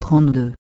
32.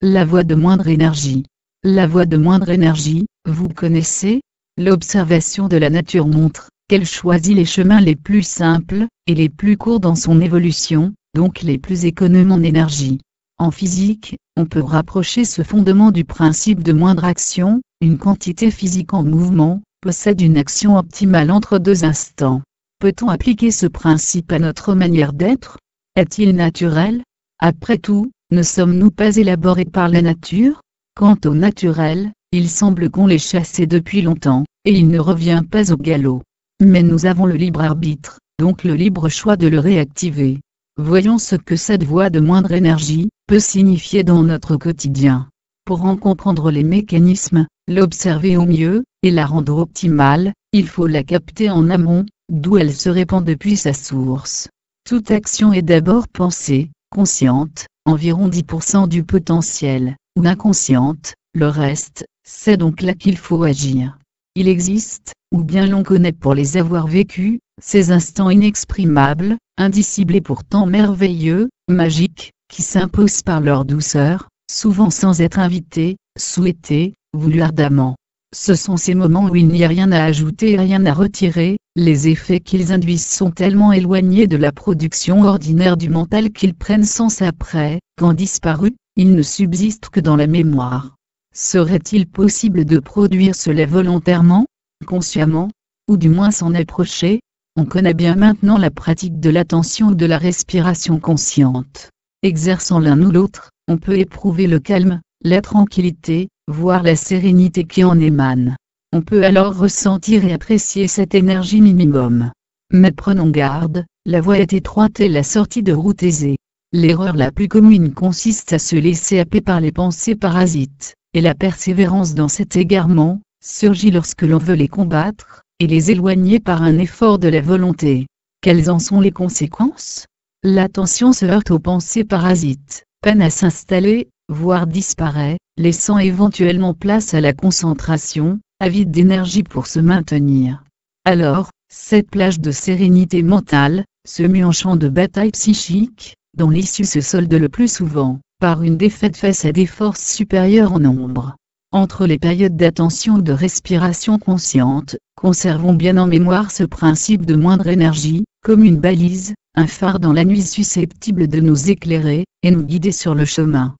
La voie de moindre énergie. La voie de moindre énergie, vous connaissez? L'observation de la nature montre qu'elle choisit les chemins les plus simples, et les plus courts dans son évolution, donc les plus économes en énergie. En physique, on peut rapprocher ce fondement du principe de moindre action. Une quantité physique en mouvement possède une action optimale entre deux instants. Peut-on appliquer ce principe à notre manière d'être? Est-il naturel? Après tout, ne sommes-nous pas élaborés par la nature? Quant au naturel, il semble qu'on l'ait chassé depuis longtemps, et il ne revient pas au galop. Mais nous avons le libre arbitre, donc le libre choix de le réactiver. Voyons ce que cette voie de moindre énergie peut signifier dans notre quotidien. Pour en comprendre les mécanismes, l'observer au mieux, et la rendre optimale, il faut la capter en amont, d'où elle se répand depuis sa source. Toute action est d'abord pensée, consciente, environ 10% du potentiel, ou inconsciente, le reste, c'est donc là qu'il faut agir. Il existe, ou bien l'on connaît pour les avoir vécus, ces instants inexprimables, indicibles et pourtant merveilleux, magiques, qui s'imposent par leur douceur, souvent sans être invités, souhaités, voulus ardemment. Ce sont ces moments où il n'y a rien à ajouter et rien à retirer, les effets qu'ils induisent sont tellement éloignés de la production ordinaire du mental qu'ils prennent sens après, quand disparus, ils ne subsistent que dans la mémoire. Serait-il possible de produire cela volontairement, consciemment, ou du moins s'en approcher? On connaît bien maintenant la pratique de l'attention ou de la respiration consciente. Exerçant l'un ou l'autre, on peut éprouver le calme, la tranquillité, voire la sérénité qui en émane. On peut alors ressentir et apprécier cette énergie minimum. Mais prenons garde, la voie est étroite et la sortie de route aisée. L'erreur la plus commune consiste à se laisser happer par les pensées parasites, et la persévérance dans cet égarement surgit lorsque l'on veut les combattre, et les éloigner par un effort de la volonté. Quelles en sont les conséquences? L'attention se heurte aux pensées parasites, peine à s'installer, voire disparaît, laissant éventuellement place à la concentration, avide d'énergie pour se maintenir. Alors, cette plage de sérénité mentale se mue en champ de bataille psychique, dont l'issue se solde le plus souvent par une défaite face à des forces supérieures en nombre. Entre les périodes d'attention ou de respiration consciente, conservons bien en mémoire ce principe de moindre énergie, comme une balise, un phare dans la nuit susceptible de nous éclairer, et nous guider sur le chemin.